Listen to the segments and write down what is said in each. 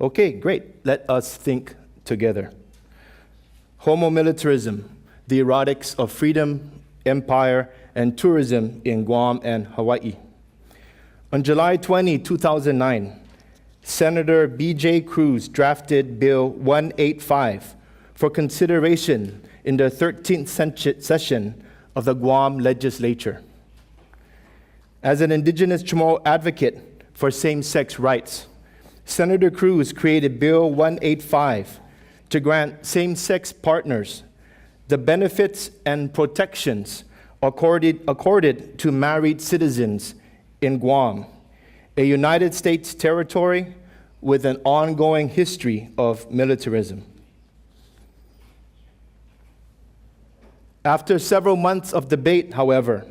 Okay, great. Let us think together. Homo militarism, the erotics of freedom, empire, and tourism in Guam and Hawaii. On July 20, 2009, Senator B.J. Cruz drafted Bill 185 for consideration in the 13th session of the Guam legislature. As an indigenous Chamorro advocate for same-sex rights, Senator Cruz created Bill 185 to grant same-sex partners the benefits and protections accorded to married citizens in Guam, a United States territory with an ongoing history of militarism. After several months of debate, however,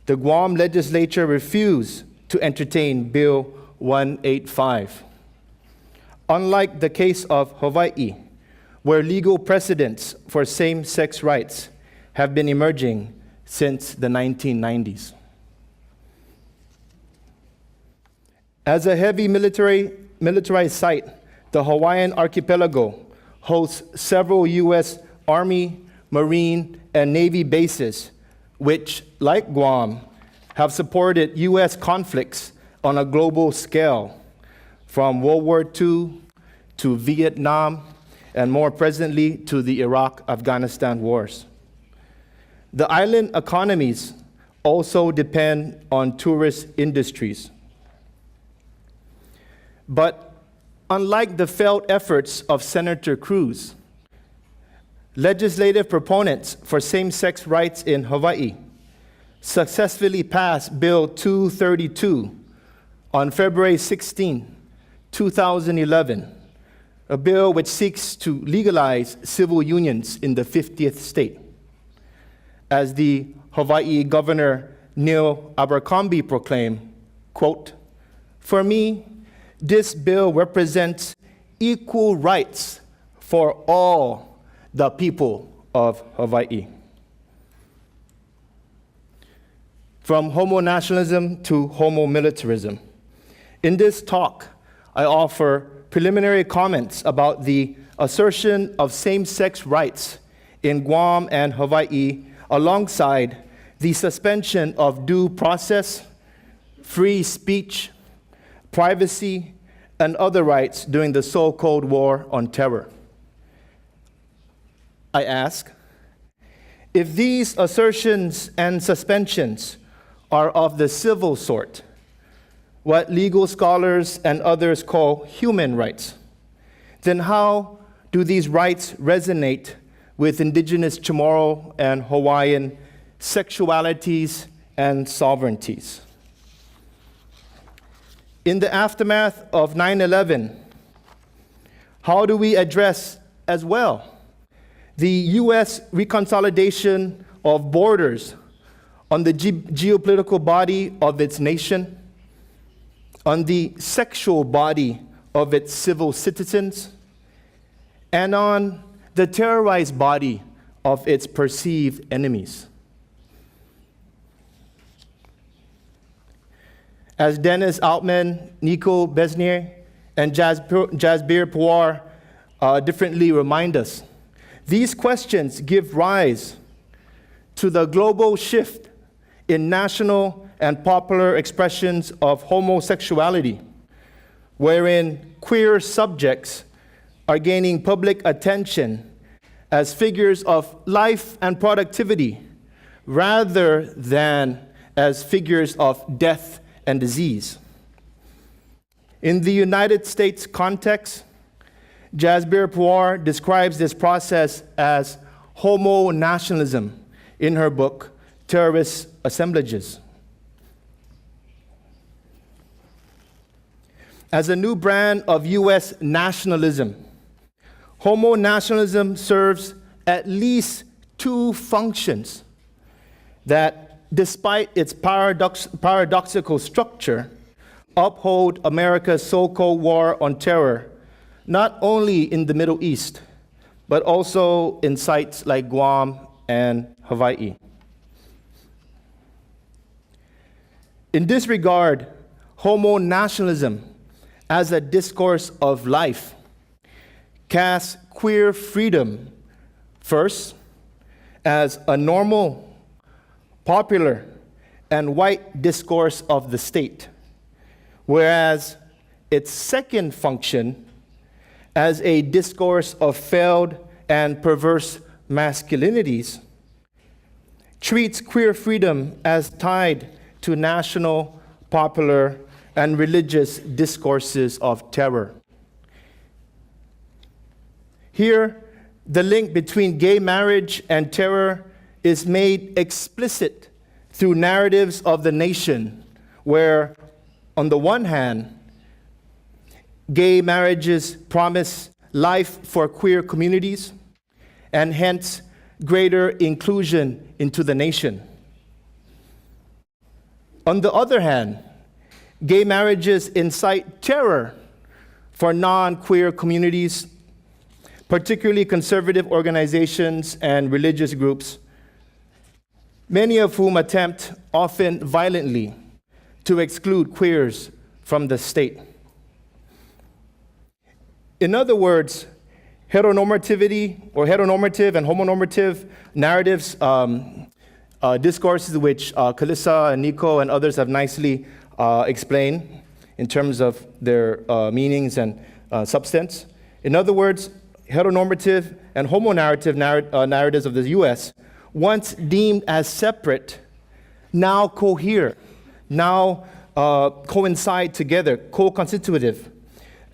the Guam legislature refused to entertain Bill 185. Unlike the case of Hawaii, where legal precedents for same-sex rights have been emerging since the 1990s. As a heavy militarized site, the Hawaiian archipelago hosts several U.S. Army, Marine, and Navy bases, which, like Guam, have supported U.S. conflicts on a global scale, from World War II to Vietnam, and more presently to the Iraq-Afghanistan wars. The island economies also depend on tourist industries. But unlike the failed efforts of Senator Cruz, legislative proponents for same-sex rights in Hawaii successfully passed Bill 232 on February 16, 2011, a bill which seeks to legalize civil unions in the 50th state. As the Hawaii Governor Neil Abercrombie proclaimed, quote, "For me, this bill represents equal rights for all the people of Hawaii." From homo nationalism to homo militarism. In this talk, I offer preliminary comments about the assertion of same-sex rights in Guam and Hawaii, alongside the suspension of due process, free speech, privacy, and other rights during the so-called War on Terror. I ask, if these assertions and suspensions are of the civil sort, what legal scholars and others call human rights, then how do these rights resonate with indigenous Chamorro and Hawaiian sexualities and sovereignties? In the aftermath of 9/11, how do we address as well the U.S. reconsolidation of borders on the geopolitical body of its nation, on the sexual body of its civil citizens, and on the terrorized body of its perceived enemies? As Dennis Altman, Nico Besnier, and Jasbir Puar differently remind us, these questions give rise to the global shift in national and popular expressions of homosexuality, wherein queer subjects are gaining public attention as figures of life and productivity, rather than as figures of death and disease. In the United States context, Jasbir Puar describes this process as homo nationalism in her book, Terrorist Assemblages. As a new brand of US nationalism, homo nationalism serves at least two functions that, despite its paradoxical structure, uphold America's so-called war on terror, not only in the Middle East, but also in sites like Guam and Hawaii. In this regard, homo nationalism as a discourse of life casts queer freedom first as a normal, popular, and white discourse of the state, whereas its second function as a discourse of failed and perverse masculinities treats queer freedom as tied to national, popular, and religious discourses of terror. Here, the link between gay marriage and terror is made explicit through narratives of the nation, where, on the one hand, gay marriages promise life for queer communities and hence greater inclusion into the nation. On the other hand, gay marriages incite terror for non-queer communities, particularly conservative organizations and religious groups, many of whom attempt, often violently, to exclude queers from the state. In other words, heteronormativity or heteronormative and homonormative narratives, discourses which Kalissa and Nico and others have nicely explained in terms of their meanings and substance. In other words, heteronormative and homonarrative narratives of the US, once deemed as separate, now cohere, now coincide together, co-constitutive,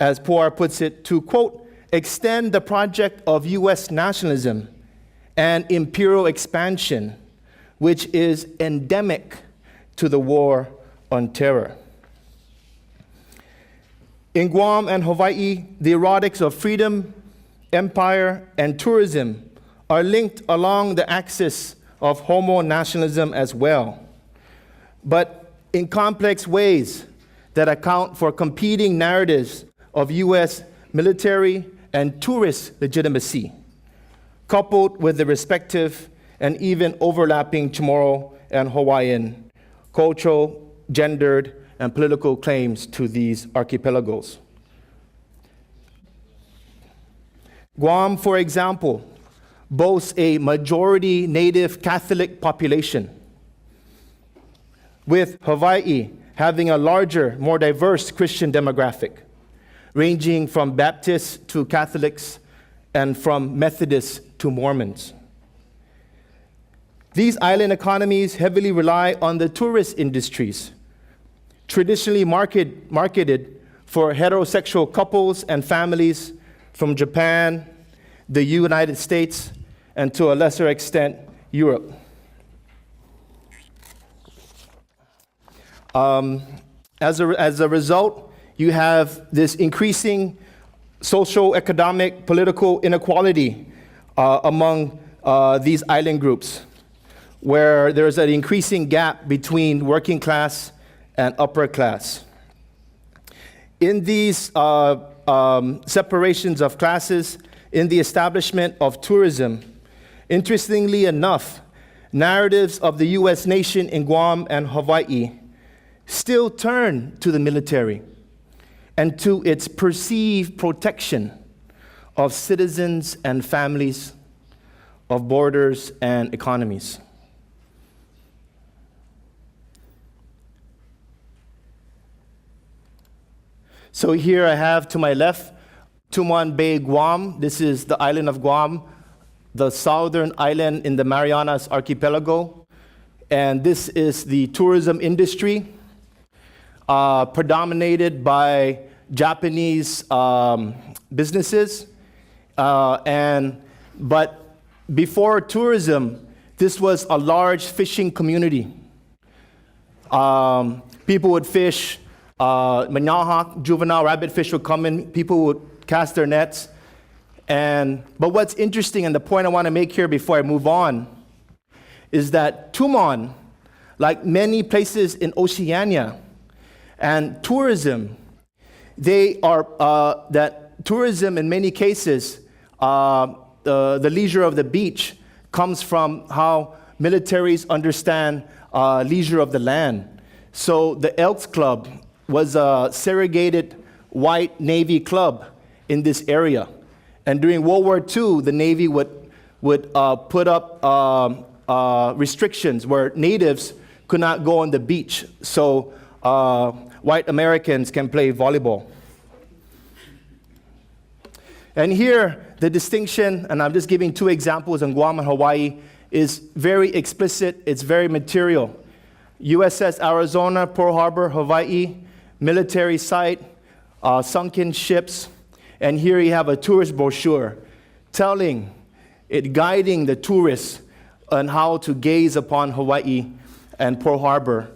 as Poir puts it, to, quote, extend the project of US nationalism and imperial expansion, which is endemic to the war on terror. In Guam and Hawaii, the erotics of freedom, empire, and tourism are linked along the axis of homo-nationalism as well, but in complex ways that account for competing narratives of US military and tourist legitimacy, coupled with the respective and even overlapping Chamorro and Hawaiian cultural, gendered, and political claims to these archipelagos. Guam, for example, boasts a majority native Catholic population, with Hawaii having a larger, more diverse Christian demographic, ranging from Baptists to Catholics and from Methodists to Mormons. These island economies heavily rely on the tourist industries, traditionally marketed for heterosexual couples and families from Japan, the United States, and to a lesser extent, Europe. As a result, you have this increasing social, economic, political inequality among these island groups, where there's an increasing gap between working class and upper class. In these separations of classes, in the establishment of tourism, interestingly enough, narratives of the US nation in Guam and Hawaii still turn to the military and to its perceived protection of citizens and families, of borders and economies. So here I have to my left, Tumon Bay, Guam. This is the island of Guam, the southern island in the Marianas Archipelago. And this is the tourism industry, predominated by Japanese businesses. But before tourism, this was a large fishing community. People would fish, manahawk, juvenile rabbitfish would come in, people would cast their nets. But what's interesting, and the point I want to make here before I move on, is that Tumon, like many places in Oceania, and tourism, that tourism in many cases, the leisure of the beach comes from how militaries understand leisure of the land. So the Elks Club was a segregated white Navy club in this area. And during World War II, the Navy would put up restrictions where natives could not go on the beach, so white Americans can play volleyball. And here, the distinction, and I'm just giving two examples in Guam and Hawaii, is very explicit, it's very material. USS Arizona, Pearl Harbor, Hawaii, military site, sunken ships, and here you have a tourist brochure guiding the tourists on how to gaze upon Hawaii and Pearl Harbor,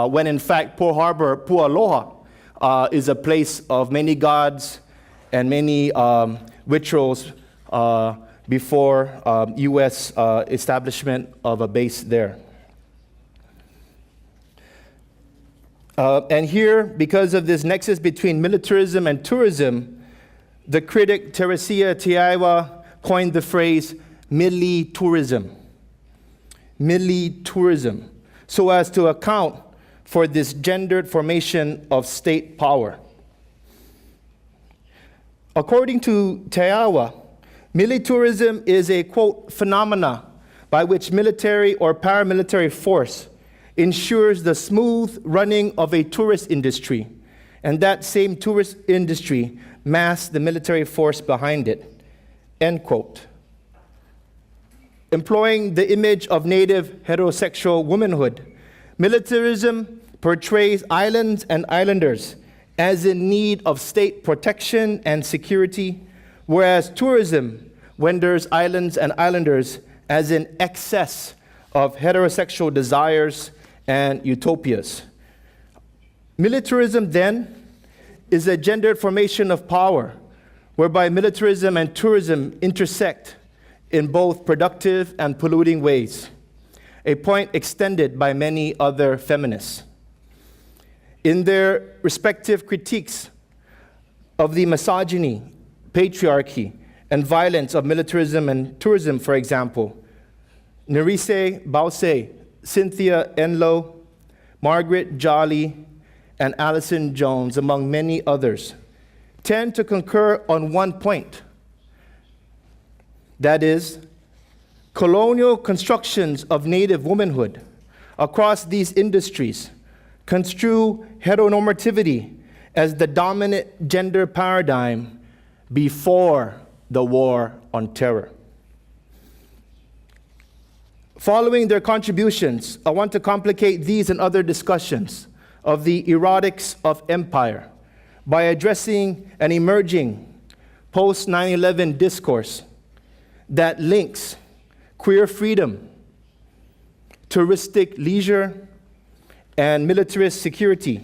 when in fact Pearl Harbor, Pu'aloha, is a place of many gods and many rituals before U.S. Establishment of a base there. And here, because of this nexus between militarism and tourism, the critic Teresia Tiaiwa coined the phrase "mili tourism," so as to account for this gendered formation of state power. According to Tiaiwa, militourism is a, quote, phenomena by which military or paramilitary force ensures the smooth running of a tourist industry, and that same tourist industry masks the military force behind it, end quote. Employing the image of native heterosexual womanhood, militarism portrays islands and islanders as in need of state protection and security, whereas tourism renders islands and islanders as in excess of heterosexual desires and utopias. Militarism, then, is a gendered formation of power, whereby militarism and tourism intersect in both productive and polluting ways, a point extended by many other feminists. In their respective critiques of the misogyny, patriarchy, and violence of militarism and tourism, for example, Nerise Bause, Cynthia Enlow, Margaret Jolly, and Allison Jones, among many others, tend to concur on one point. That is, colonial constructions of native womanhood across these industries construe heteronormativity as the dominant gender paradigm before the war on terror. Following their contributions, I want to complicate these and other discussions of the erotics of empire by addressing an emerging post-9/11 discourse that links queer freedom, touristic leisure, and militarist security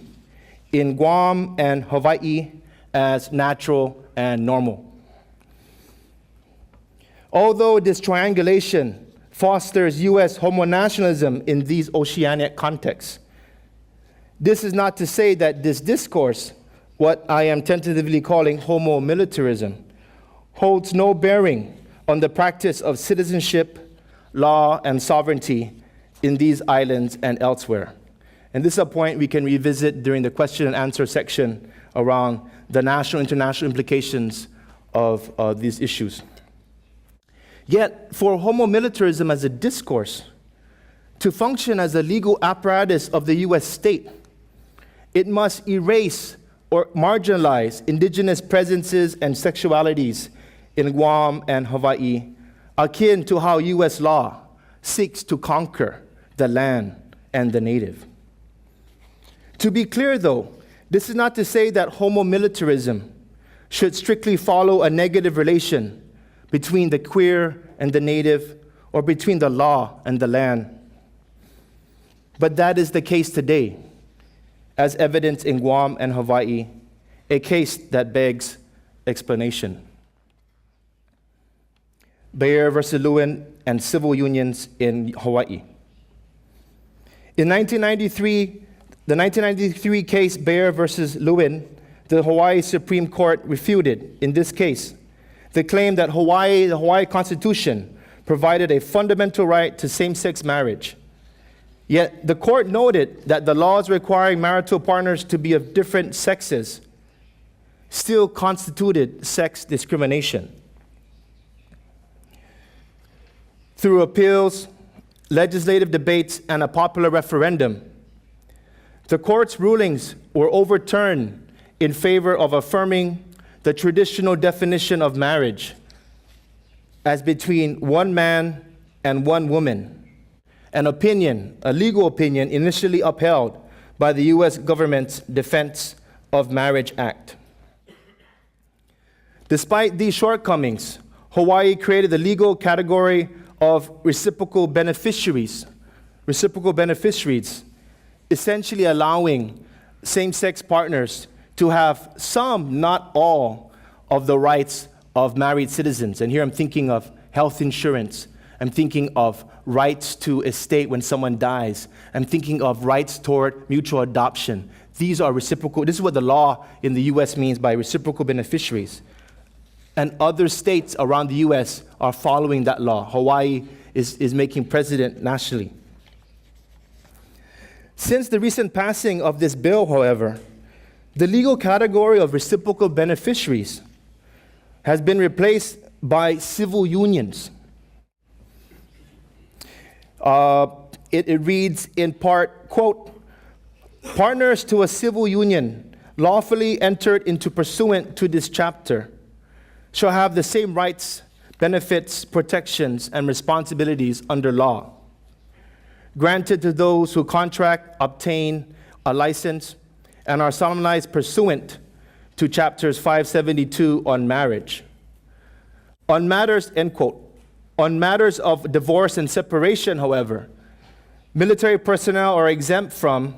in Guam and Hawaii as natural and normal. Although this triangulation fosters U.S. homonationalism in these oceanic contexts, this is not to say that this discourse, what I am tentatively calling homo-militarism, holds no bearing on the practice of citizenship, law, and sovereignty in these islands and elsewhere. And this is a point we can revisit during the question and answer section around the national and international implications of these issues. Yet, for homo-militarism as a discourse to function as a legal apparatus of the U.S. state, it must erase or marginalize indigenous presences and sexualities in Guam and Hawaii, akin to how U.S. law seeks to conquer the land and the native. To be clear, though, this is not to say that homo-militarism should strictly follow a negative relation between the queer and the native, or between the law and the land. But that is the case today, as evidenced in Guam and Hawaii, a case that begs explanation. Bayer versus Lewin and civil unions in Hawaii. In 1993, the 1993 case Bayer versus Lewin, the Hawaii Supreme Court refuted, in this case, the claim that the Hawaii Constitution provided a fundamental right to same-sex marriage. Yet the court noted that the laws requiring marital partners to be of different sexes still constituted sex discrimination. Through appeals, legislative debates, and a popular referendum, the court's rulings were overturned in favor of affirming the traditional definition of marriage as between one man and one woman, an opinion, a legal opinion initially upheld by the U.S. government's Defense of Marriage Act. Despite these shortcomings, Hawaii created the legal category of reciprocal beneficiaries, essentially allowing same-sex partners to have some, not all, of the rights of married citizens. And here I'm thinking of health insurance. I'm thinking of rights to estate when someone dies. I'm thinking of rights toward mutual adoption. These are reciprocal. This is what the law in the U.S. means by reciprocal beneficiaries. And other states around the U.S. are following that law. Hawaii is making precedent nationally. Since the recent passing of this bill, however, the legal category of reciprocal beneficiaries has been replaced by civil unions. It reads in part, quote, partners to a civil union lawfully entered into pursuant to this chapter shall have the same rights, benefits, protections, and responsibilities under law, granted to those who contract, obtain a license, and are solemnized pursuant to chapters 572 on marriage. On matters, end quote, on matters of divorce and separation, however, military personnel are exempt from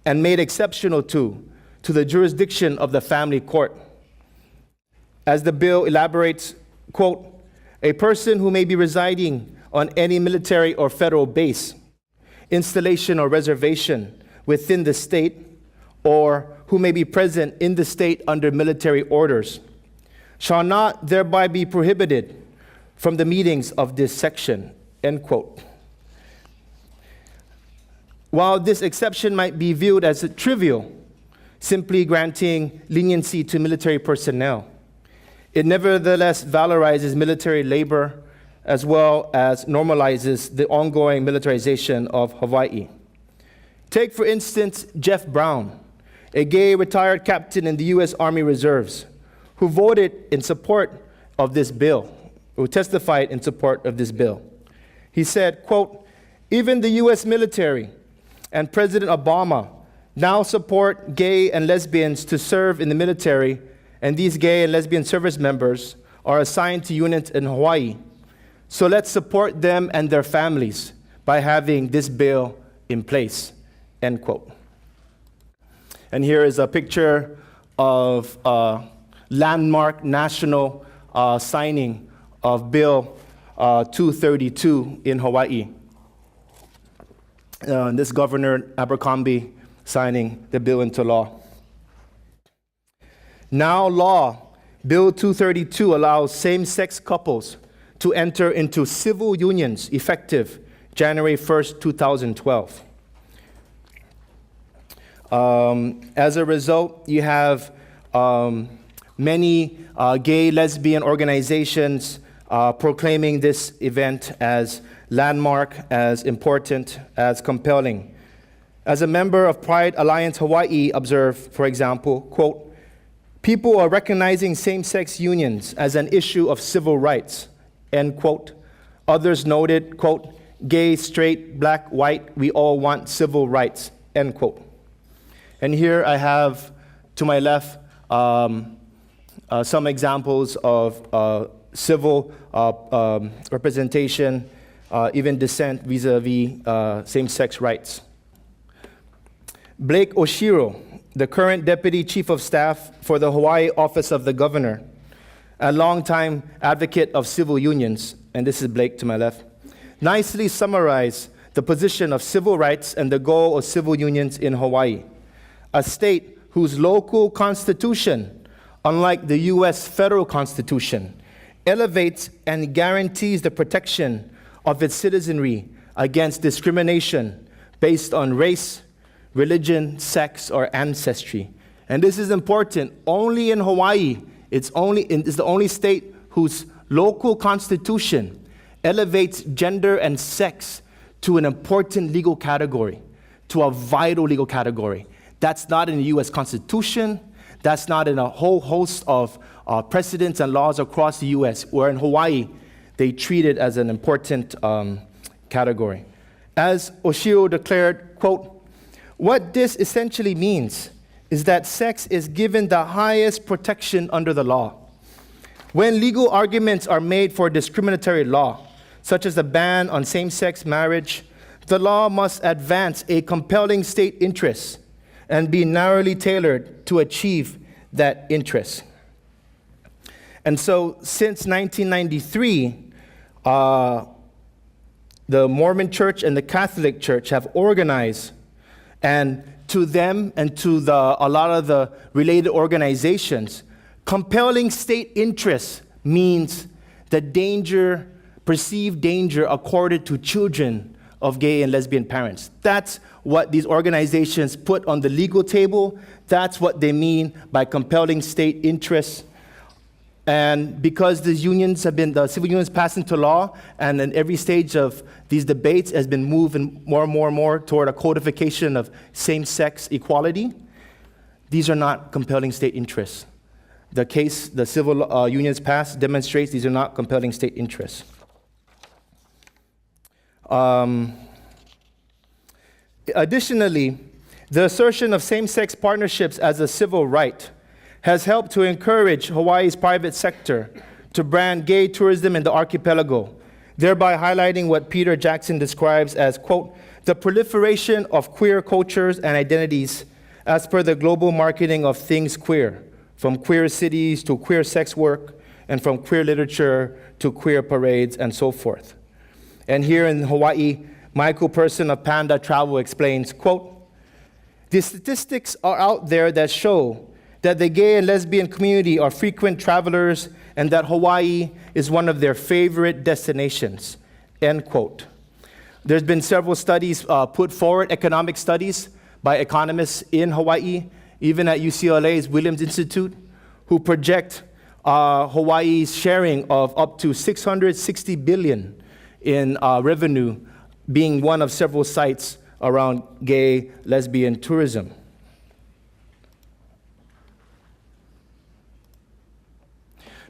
and made exceptional to the jurisdiction of the family court. As the bill elaborates, quote, a person who may be residing on any military or federal base, installation or reservation within the state, or who may be present in the state under military orders, shall not thereby be prohibited from the meetings of this section, end quote. While this exception might be viewed as trivial, simply granting leniency to military personnel, it nevertheless valorizes military labor as well as normalizes the ongoing militarization of Hawaii. Take, for instance, Jeff Brown, a gay retired captain in the U.S. Army Reserves, who voted in support of this bill, who testified in support of this bill. He said, quote, even the U.S. military and President Obama now support gay and lesbians to serve in the military, and these gay and lesbian service members are assigned to units in Hawaii. So let's support them and their families by having this bill in place, end quote. And here is a picture of landmark national signing of Bill 232 in Hawaii. This Governor Abercrombie signing the bill into law. Now law, Bill 232 allows same-sex couples to enter into civil unions effective January 1st, 2012. As a result, you have many gay, lesbian organizations proclaiming this event as landmark, as important, as compelling. As a member of Pride Alliance Hawaii observed, for example, quote, people are recognizing same-sex unions as an issue of civil rights, end quote. Others noted, quote, gay, straight, black, white, we all want civil rights, end quote. And here I have, to my left, some examples of civil representation, even dissent vis-a-vis same-sex rights. Blake Oshiro, the current Deputy Chief of Staff for the Hawaii Office of the Governor, a longtime advocate of civil unions, and this is Blake to my left, nicely summarized the position of civil rights and the goal of civil unions in Hawaii, a state whose local constitution, unlike the U.S. federal constitution, elevates and guarantees the protection of its citizenry against discrimination based on race, religion, sex, or ancestry, And this is important. Only in Hawaii, it's the only state whose local constitution elevates gender and sex to an important legal category, to a vital legal category. That's not in the U.S. Constitution. That's not in a whole host of precedents and laws across the U.S., where in Hawaii, they treat it as an important category. As Oshio declared, quote, "What this essentially means is that sex is given the highest protection under the law. When legal arguments are made for discriminatory law, such as the ban on same-sex marriage, the law must advance a compelling state interest and be narrowly tailored to achieve that interest." And so, since 1993, the Mormon Church and the Catholic Church have organized, and to them and to a lot of the related organizations, compelling state interest means the perceived danger accorded to children of gay and lesbian parents. That's what these organizations put on the legal table. That's what they mean by compelling state interest. And because the civil unions passed into law, and in every stage of these debates has been moving more and more and more toward a codification of same-sex equality, these are not compelling state interests. The case the civil unions passed demonstrates these are not compelling state interests. Additionally, the assertion of same-sex partnerships as a civil right has helped to encourage Hawaii's private sector to brand gay tourism in the archipelago, thereby highlighting what Peter Jackson describes as, quote, "the proliferation of queer cultures and identities as per the global marketing of things queer, from queer cities to queer sex work, and from queer literature to queer parades, and so forth." And here in Hawaii, Michael Person of Panda Travel explains, quote, "The statistics are out there that show that the gay and lesbian community are frequent travelers and that Hawaii is one of their favorite destinations," end quote. There's been several studies put forward, economic studies by economists in Hawaii, even at UCLA's Williams Institute, who project Hawaii's sharing of up to $660 billion in revenue, being one of several sites around gay, lesbian tourism.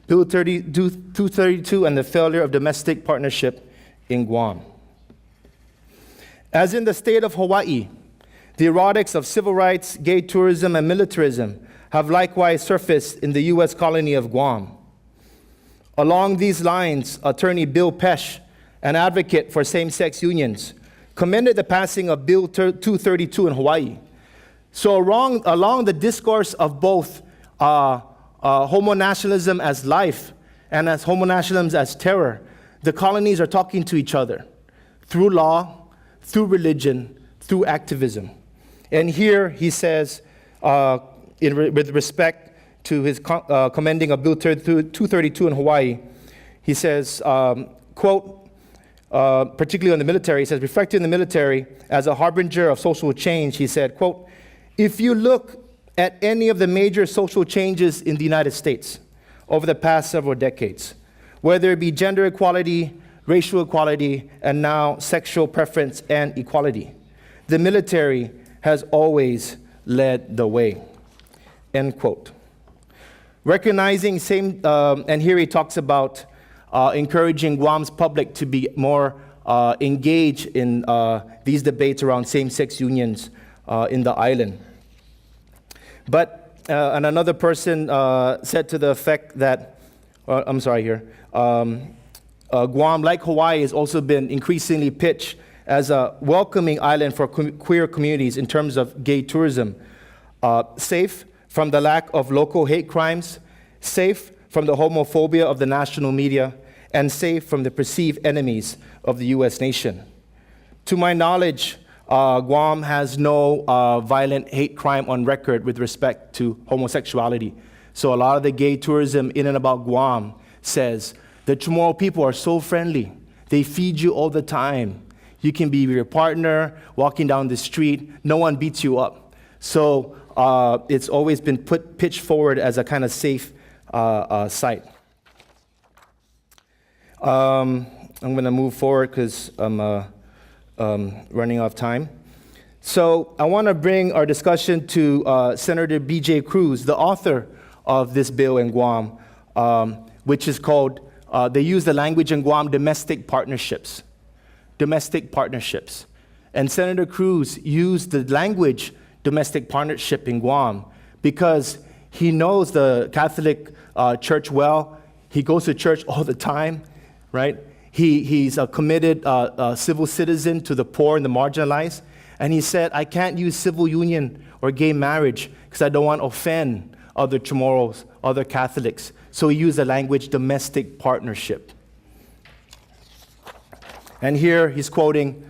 Bill 232 and the failure of domestic partnership in Guam. As in the state of Hawaii, the erotics of civil rights, gay tourism, and militarism have likewise surfaced in the U.S. colony of Guam. Along these lines, attorney Bill Pesh, an advocate for same-sex unions, commended the passing of Bill 232 in Hawaii. So along the discourse of both homo-nationalism as life and as homo-nationalism as terror, the colonies are talking to each other through law, through religion, through activism. And here he says, with respect to his commending of Bill 232 in Hawaii, he says, quote, particularly on the military, he says, reflecting the military as a harbinger of social change, he said, quote, "If you look at any of the major social changes in the United States over the past several decades, whether it be gender equality, racial equality, and now sexual preference and equality, the military has always led the way," end quote. Recognizing and here he talks about encouraging Guam's public to be more engaged in these debates around same-sex unions in the island. But, and another person said to the effect that, Guam, like Hawaii, has also been increasingly pitched as a welcoming island for queer communities in terms of gay tourism, safe from the lack of local hate crimes, safe from the homophobia of the national media, and safe from the perceived enemies of the U.S. nation. To my knowledge, Guam has no violent hate crime on record with respect to homosexuality. So a lot of the gay tourism in and about Guam says the Chamorro people are so friendly. They feed you all the time. You can be with your partner, walking down the street. No one beats you up. So it's always been pitched forward as a kind of safe site. I'm going to move forward because I'm running out of time. So I want to bring our discussion to Senator B.J. Cruz, the author of this bill in Guam, which is called, they use the language in Guam, domestic partnerships. Domestic partnerships. And Senator Cruz used the language domestic partnership in Guam because he knows the Catholic Church well. He goes to church all the time, right? He's a committed civil citizen to the poor and the marginalized. And he said, I can't use civil union or gay marriage because I don't want to offend other Chamorros, other Catholics. So he used the language domestic partnership. And here he's quoting,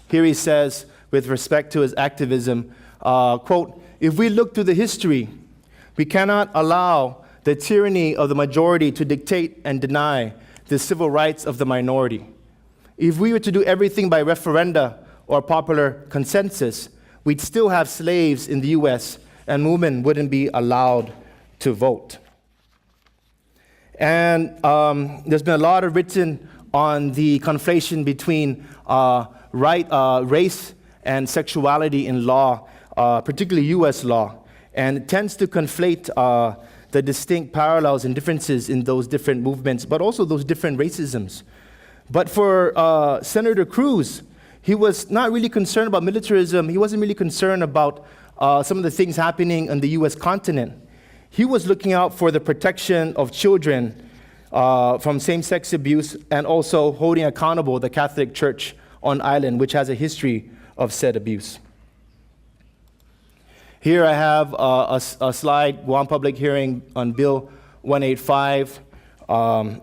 Here he says, with respect to his activism, quote, if we look through the history, we cannot allow the tyranny of the majority to dictate and deny the civil rights of the minority. If we were to do everything by referenda or popular consensus, we'd still have slaves in the U.S. and women wouldn't be allowed to vote. And there's been a lot of written on the conflation between race and sexuality in law, particularly U.S. law, and it tends to conflate the distinct parallels and differences in those different movements, but also those different racisms. But for Senator Cruz, he was not really concerned about militarism. He wasn't really concerned about some of the things happening on the U.S. continent. He was looking out for the protection of children from same-sex abuse and also holding accountable the Catholic Church on island, which has a history of said abuse. Here I have a slide, Guam Public Hearing on Bill 185.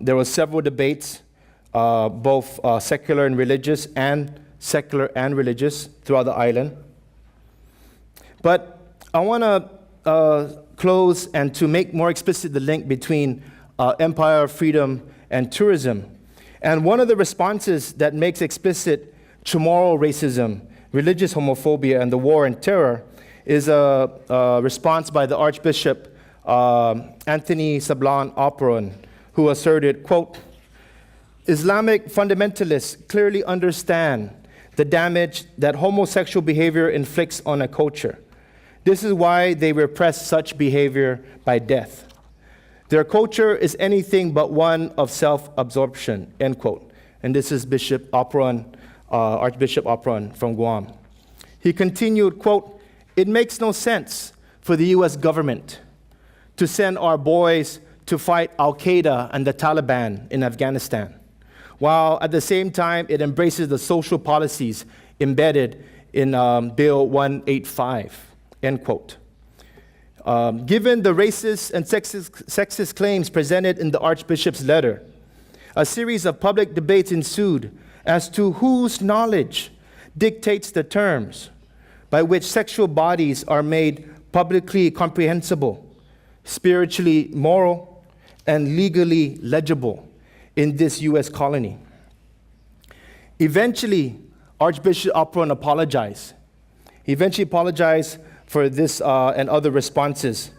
There were several debates, both secular and religious, throughout the island. But I want to close and to make more explicit the link between empire, freedom, and tourism. And one of the responses that makes explicit Chamorro racism, religious homophobia, and the war and terror is a response by the Archbishop Anthony Sablan Operon, who asserted, quote, Islamic fundamentalists clearly understand the damage that homosexual behavior inflicts on a culture. This is why they repress such behavior by death. Their culture is anything but one of self-absorption, end quote. And this is Bishop Operon, Archbishop Operon from Guam. He continued, quote, it makes no sense for the U.S. government to send our boys to fight Al-Qaeda and the Taliban in Afghanistan, while at the same time it embraces the social policies embedded in Bill 185, end quote. Given the racist and sexist claims presented in the Archbishop's letter, a series of public debates ensued as to whose knowledge dictates the terms by which sexual bodies are made publicly comprehensible, spiritually moral, and legally legible in this U.S. colony. Eventually, Archbishop Operon apologized. He eventually apologized for this and other responses.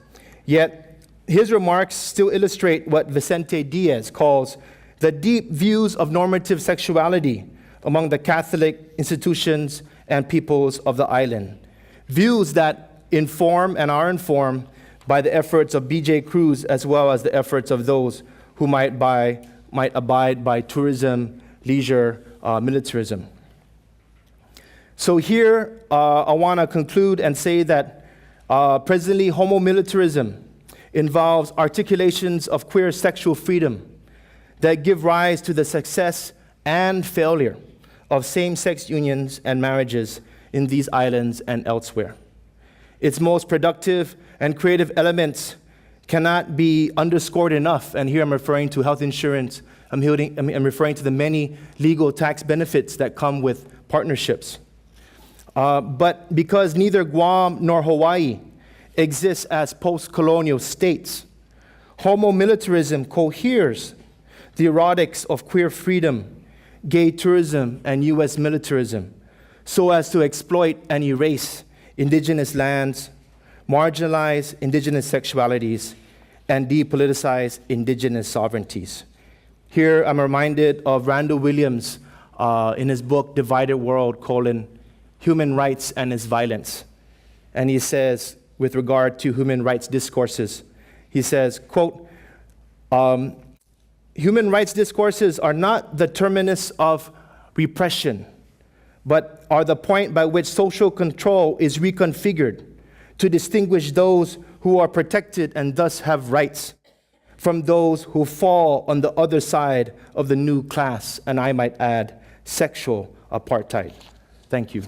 Yet, his remarks still illustrate what Vicente Diaz calls the deep views of normative sexuality among the Catholic institutions and peoples of the island. Views that inform and are informed by the efforts of B.J. Cruz as well as the efforts of those who might abide by tourism, leisure, militarism. So here, I want to conclude and say that presently homo-militarism involves articulations of queer sexual freedom that give rise to the success and failure of same-sex unions and marriages in these islands and elsewhere. Its most productive and creative elements cannot be underscored enough, and here I'm referring to health insurance, I'm referring to the many legal tax benefits that come with partnerships. But because neither Guam nor Hawaii exists as post-colonial states, homo-militarism coheres the erotics of queer freedom, gay tourism, and U.S. militarism so as to exploit and erase indigenous lands, marginalize indigenous sexualities, and depoliticize indigenous sovereignties. Here I'm reminded of Randall Williams in his book, Divided World, Human Rights and Its Violence. And he says, with regard to human rights discourses, he says, quote, human rights discourses are not the terminus of repression, but are the point by which social control is reconfigured to distinguish those who are protected and thus have rights from those who fall on the other side of the new class, and I might add, sexual apartheid. Thank you.